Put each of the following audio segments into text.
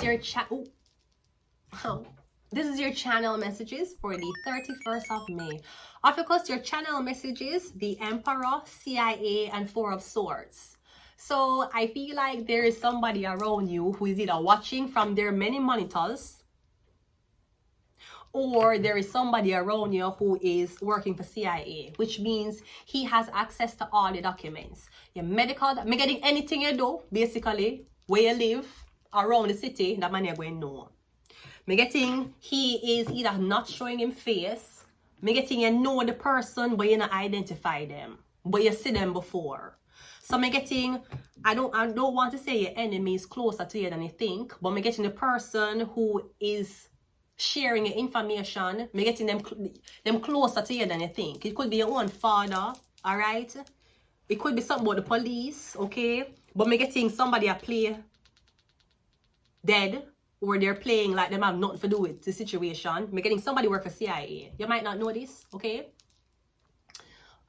your This is your channel messages for the 31st of May. Of course, your channel messages, the Emperor, CIA, and Four of Swords. So I feel like there is somebody around you who is either watching from their many monitors, or there is somebody around you who is working for CIA, which means he has access to all the documents. Your medical, me getting anything you do, basically, where you live, around the city, that man you're going to know. Me getting he is either not showing him face. Me getting you know the person, but you not identify them, but you see them before. So me getting, I don't want to say your enemy is closer to you than you think, but me getting the person who is sharing your information, me getting them closer to you than you think. It could be your own father, all right? It could be something about the police, okay? But me getting somebody a play dead, or they're playing like them have nothing to do with the situation. Me getting somebody work for CIA. You might not know this, okay?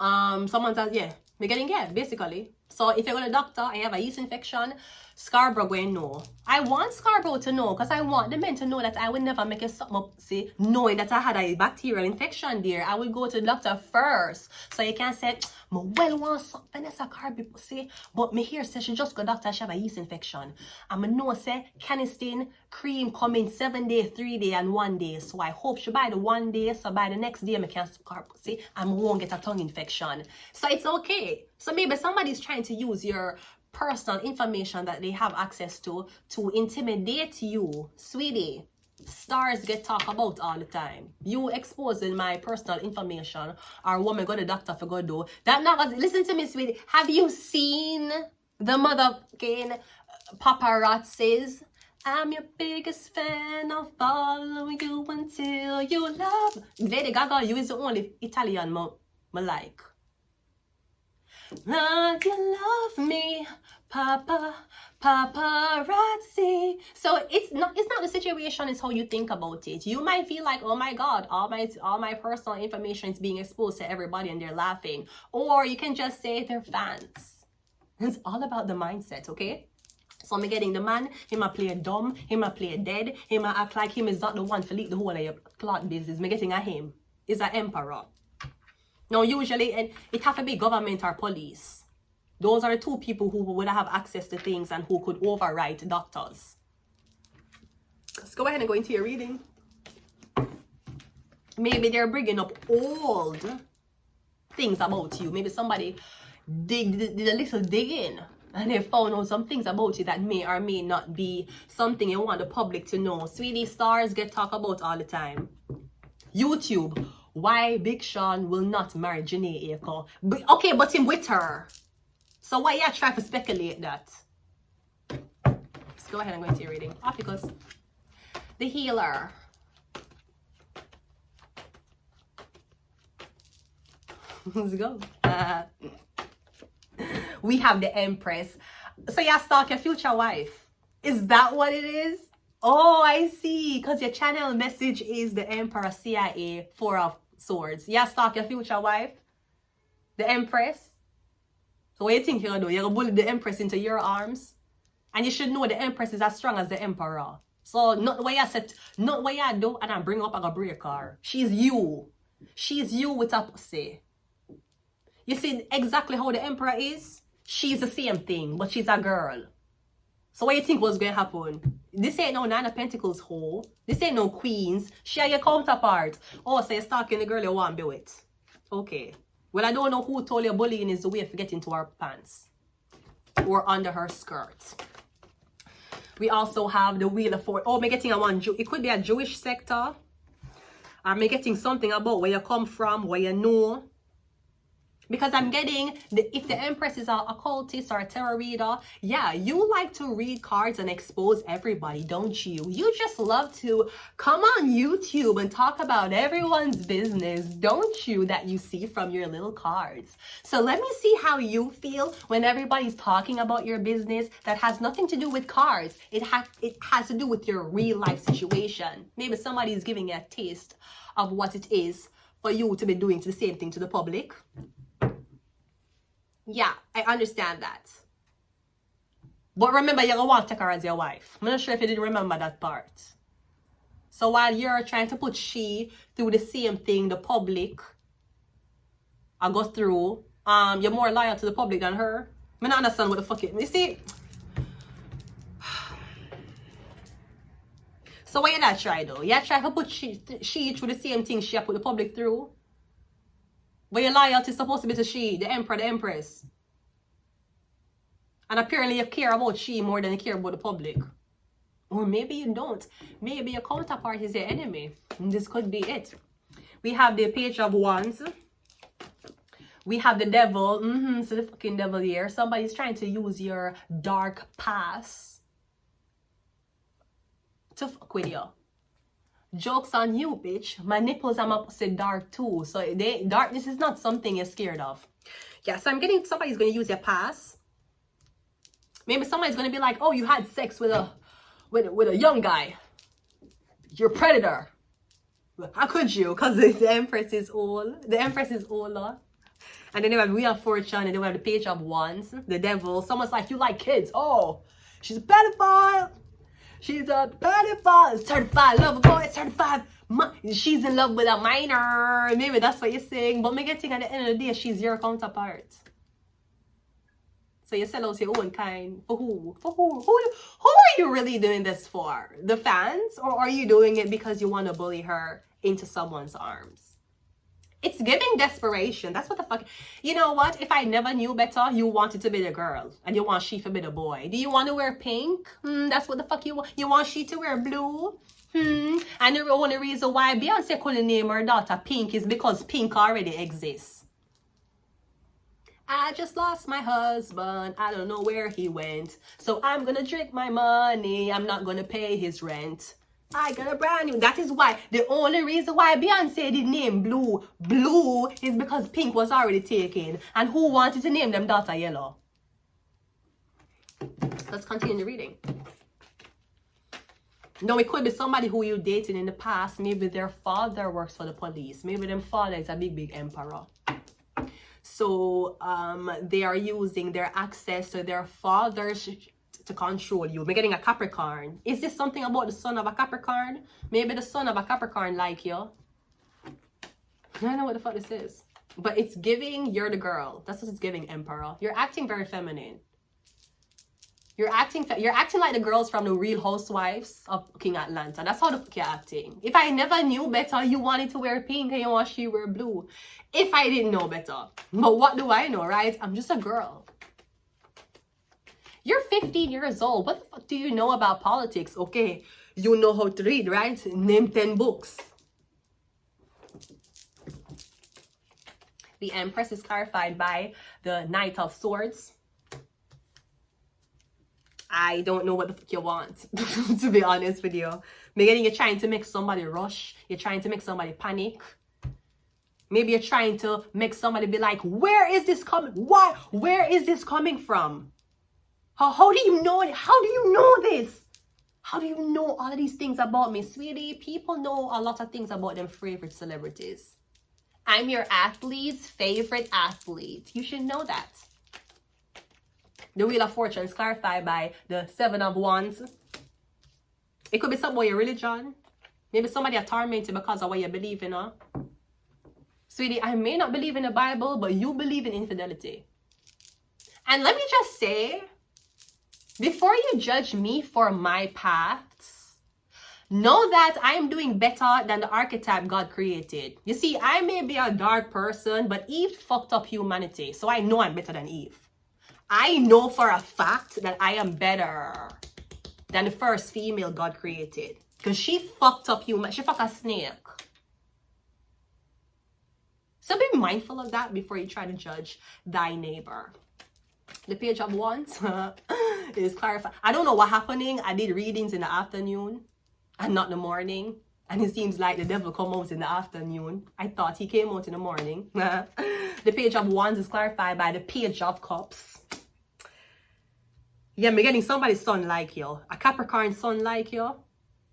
Someone says, yeah, me getting, yeah, basically. So if you go to the doctor and you have a yeast infection, Scarborough going no. I want Scarborough to know, because I want the men to know that I will never make a something up, see, knowing that I had a bacterial infection there. I will go to the doctor first. So you can say, me well want something, Vanessa Carby, see, but me here say she just go doctor, she have a yeast infection. And me know say, canistin cream come in 7 days, 3 days, and 1 day. So I hope she buy the 1 day, so by the next day, me can see, and me won't get a tongue infection. So it's okay. So maybe somebody's trying to use your personal information that they have access to intimidate you. Sweetie, stars get talked about all the time. You exposing my personal information or what me go to doctor for go do. That not, listen to me, sweetie. Have you seen the motherfucking paparazzis? I'm your biggest fan. I'll follow you until you love. Lady Gaga, you is the only Italian me like. Like you love me, Papa, paparazzi. So it's not the situation, it's how you think about it. You might feel like, oh my God, all my personal information is being exposed to everybody and they're laughing. Or you can just say they're fans. It's all about the mindset, okay? So I'm getting the man, him a play dumb, him a play dead, him a act like him is not the one to lead the whole of your clock business. Me getting a him is an emperor. Now, usually, and it have to be government or police. Those are the two people who would have access to things and who could override doctors. Let's go ahead and go into your reading. Maybe they're bringing up old things about you. Maybe somebody did a little digging and they found out some things about you that may or may not be something you want the public to know. Sweetie, stars get talked about all the time. YouTube. Why Big Sean will not marry Janae Aiko. Okay, but him with her. So why you try to speculate that? Let's go ahead and go into your reading. OPHIUCHUS. The healer. Let's go. We have the Empress. So you stalk your future wife. Is that what it is? Oh, I see. Because your channel message is the Emperor, CIA, Four of Swords. You stalk your future wife, the Empress. So what do you think you're gonna do? You're gonna bully the Empress into your arms, and you should know the Empress is as strong as the Emperor. So not what you said, not what you do, and I bring up and I break her. She's you. She's you with a pussy. You see exactly how the Emperor is. She's the same thing, but she's a girl. So what do you think was going to happen? This ain't no Nine of Pentacles hole. This ain't no Queens. She are your counterpart. Oh, so you're stalking the girl you want to be with. Okay. Well, I don't know who told you bullying is the way to get into her pants. Or under her skirt. We also have the Wheel of Fortune. Oh, I'm getting a one. It could be a Jewish sector. I'm getting something about where you come from, where you know. Because I'm getting, if the Empress is an occultist or a tarot reader, yeah, you like to read cards and expose everybody, don't you? You just love to come on YouTube and talk about everyone's business, don't you, that you see from your little cards. So let me see how you feel when everybody's talking about your business that has nothing to do with cards. It has to do with your real life situation. Maybe somebody is giving you a taste of what it is for you to be doing the same thing to the public. Yeah, I understand that. But remember, you're going to want to take her as your wife. I'm not sure if you didn't remember that part. So while you're trying to put she through the same thing, the public, I go through, you're more loyal to the public than her. I don't understand what the fuck it is. You see? So what you not try though? You try to put she through the same thing she put the public through. But your loyalty is supposed to be to she, the emperor, the empress. And apparently you care about she more than you care about the public. Or maybe you don't. Maybe your counterpart is your enemy. And this could be it. We have the Page of Wands. We have the devil. So the fucking devil here. Somebody's trying to use your dark past to fuck with you. Joke's on you, bitch. My nipples are opposite dark too. So darkness is not something you're scared of. Yeah, so I'm getting somebody's going to use your past. Maybe somebody's going to be like, oh, you had sex with a young guy. You're a predator. How could you? Because the Empress is old. The Empress is older. And then they have Wheel of Fortune, and then we have the Page of Wands, the devil. Someone's like, you like kids. Oh, she's a pedophile. She's a pedophile. Certified lover boy. Certified. She's in love with a minor. Maybe that's what you're saying. But me getting at the end of the day, she's your counterpart. So you sell out your own kind. For who? For who? Who are you really doing this for? The fans? Or are you doing it because you want to bully her into someone's arms? It's giving desperation. That's what the fuck. You know what? If I never knew better, you wanted to be the girl. And you want she to be the boy. Do you want to wear pink? That's what the fuck you want. You want she to wear blue? And the only reason why Beyonce couldn't name her daughter Pink is because Pink already exists. I just lost my husband. I don't know where he went. So I'm gonna drink my money. I'm not gonna pay his rent. I got a brand new. That is why. The only reason why Beyonce did name Blue is because Pink was already taken. And who wanted to name them daughter Yellow? Let's continue the reading. Now, it could be somebody who you dated in the past. Maybe their father works for the police. Maybe their father is a big emperor. So they are using their access to their fathers to control you. We're getting a Capricorn. Is this something about the son of a Capricorn? Maybe the son of a Capricorn like you. I don't know what the fuck this is. But it's giving you're the girl. That's what it's giving, Emperor. You're acting very feminine. You're acting like the girls from the Real Housewives of King Atlanta. That's how the fuck you're acting. If I never knew better, you wanted to wear pink and you want she wear blue. If I didn't know better. But what do I know, right? I'm just a girl. You're 15 years old. What the fuck do you know about politics? Okay, you know how to read, right? Name 10 books. The Empress is clarified by the Knight of Swords. I don't know what the fuck you want, to be honest with you. Maybe you're trying to make somebody rush. You're trying to make somebody panic. Maybe you're trying to make somebody be like, where is this coming? Why? Where is this coming from? How do you know it? How do you know this? How do you know all of these things about me? Sweetie, people know a lot of things about them favorite celebrities. I'm your athlete's favorite athlete. You should know that. The Wheel of Fortune is clarified by the Seven of Wands. It could be something about your religion. Maybe somebody are tormented because of what you believe in. Huh? Sweetie, I may not believe in the Bible, but you believe in infidelity. And let me just say, before you judge me for my paths, know that I am doing better than the archetype God created. You see, I may be a dark person, but Eve fucked up humanity. So I know I'm better than Eve. I know for a fact that I am better than the first female God created. Because she fucked up human. She fucked a snake. So be mindful of that before you try to judge thy neighbor. The Page of Wands is clarified. I don't know what happening. I did readings in the afternoon and not the morning. And it seems like the devil come out in the afternoon. I thought he came out in the morning. The Page of Wands is clarified by the Page of Cups. Yeah, I'm getting somebody's son like you. A Capricorn son like you.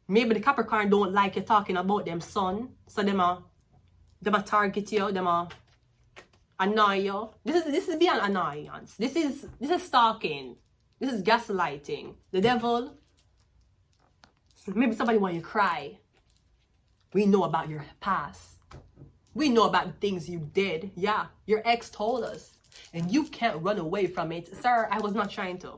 Maybe the Capricorn don't like you talking about them son. So them a target you. Them a annoy you. This is beyond annoyance. This is stalking. This is gaslighting. The devil, maybe somebody want you to cry. We know about your past. We know about the things you did. Yeah, your ex told us. And you can't run away from it. Sir, I was not trying to.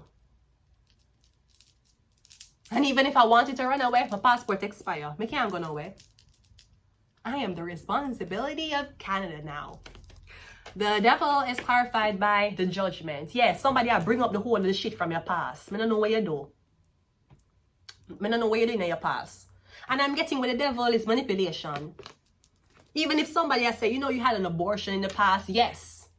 And even if I wanted to run away, my passport expire. I can't go nowhere. I am the responsibility of Canada now. The devil is clarified by the judgment. Yes, somebody will bring up the whole of the shit from your past. I don't know what you do. I don't know what you do in your past. And I'm getting with the devil is manipulation. Even if somebody has said, you know, you had an abortion in the past, yes.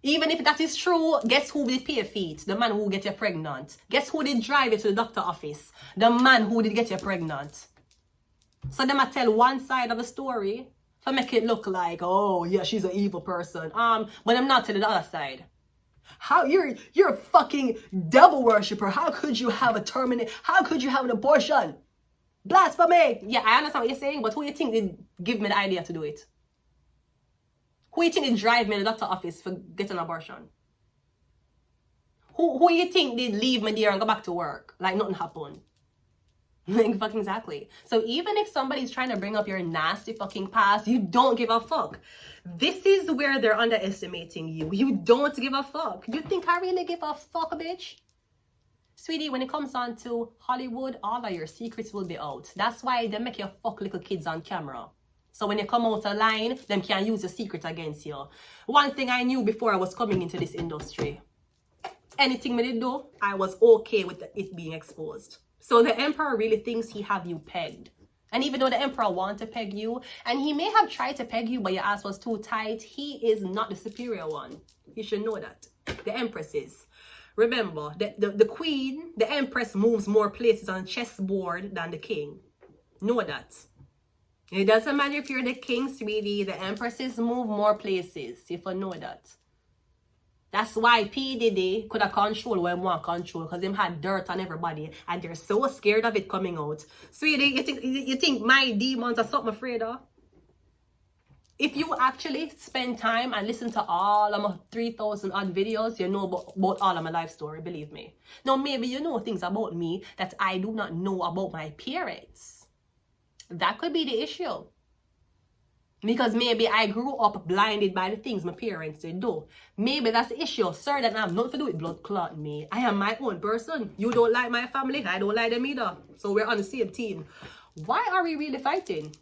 Even if that is true, guess who did pay feet? The man who get you pregnant. Guess who did drive you to the doctor office? The man who did get you pregnant. So them I tell one side of the story to make it look like, oh yeah, she's an evil person. But I'm not telling the other side. How you're a fucking devil worshiper. How could you have how could you have an abortion? Blasphemy! Yeah, I understand what you're saying, but who you think did give me the idea to do it? Who you think did drive me to the doctor office for getting an abortion? Who you think did leave me there and go back to work like nothing happened? Like fucking exactly. So even if somebody's trying to bring up your nasty fucking past, you don't give a fuck. This is where they're underestimating you. You don't give a fuck. You think I really give a fuck, bitch? Sweetie, when it comes on to Hollywood, all of your secrets will be out. That's why they make you fuck little kids on camera. So when you come out of line, them can use your secret against you. One thing I knew before I was coming into this industry, anything me did do, I was okay with it being exposed. So the emperor really thinks he have you pegged. And even though the emperor wants to peg you, and he may have tried to peg you, but your ass was too tight, he is not the superior one. You should know that. The empress is. Remember, the queen, the empress moves more places on a chessboard than the king. Know that. It doesn't matter if you're the king, sweetie. The empresses move more places. If you know that. That's why P. Diddy could have controlled what he want control, because him had dirt on everybody and they're so scared of it coming out. Sweetie, you think my demons are something afraid of? If you actually spend time and listen to all of my 3,000 odd videos, you know about all of my life story, believe me. Now, maybe you know things about me that I do not know about my parents. That could be the issue. Because maybe I grew up blinded by the things my parents did do. Maybe that's the issue. Sir, that I have nothing to do with blood clot me. I am my own person. You don't like my family. I don't like them either. So we're on the same team. Why are we really fighting?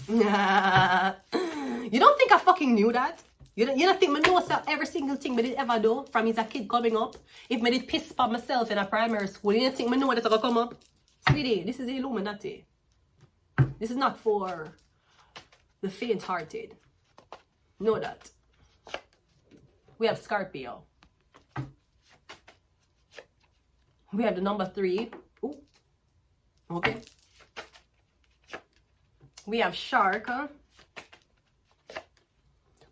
You don't think I fucking knew that? You don't think I know every single thing I did ever do from as a kid coming up? If I did piss upon myself in a primary school, you don't think I know that's going to come up? Sweetie, this is Illuminati. This is not for the faint-hearted. Know that. We have Scorpio. We have the number 3. Ooh. Okay. We have Shark.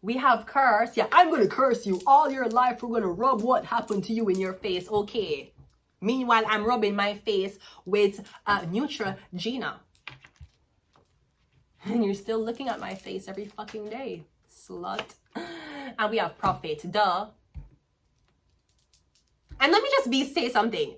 We have Curse. Yeah, I'm going to curse you all your life. We're going to rub what happened to you in your face. Okay. Meanwhile, I'm rubbing my face with Neutrogena. And you're still looking at my face every fucking day. Slut. And we have Prophet. Duh. And let me just say something.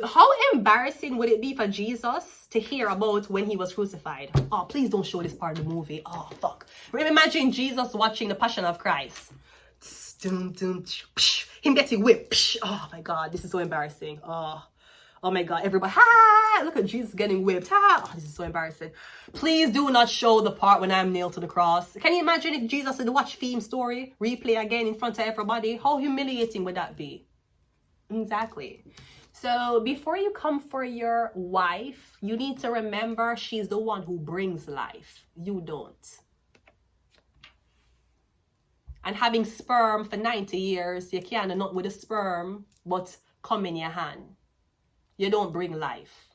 How embarrassing would it be for Jesus to hear about when he was crucified? Oh, please don't show this part of the movie. Oh, fuck. Imagine Jesus watching the Passion of Christ. Him getting whipped. Oh, my God. This is so embarrassing. Oh my God, everybody, ha! Look at Jesus getting whipped, ha! Oh, this is so embarrassing. Please do not show the part when I'm nailed to the cross. Can you imagine if Jesus had watched Theme Story replay again in front of everybody? How humiliating would that be? Exactly. So before you come for your wife, you need to remember she's the one who brings life. You don't. And having sperm for 90 years, you can't not with the sperm, but come in your hand. You don't bring life.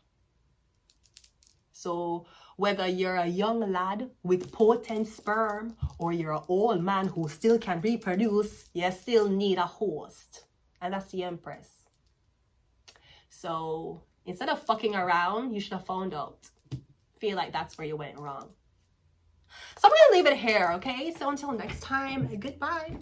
So whether you're a young lad with potent sperm or you're an old man who still can reproduce, you still need a host. And that's the Empress. So instead of fucking around, you should have found out. Feel like that's where you went wrong. So I'm going to leave it here, okay? So until next time, goodbye.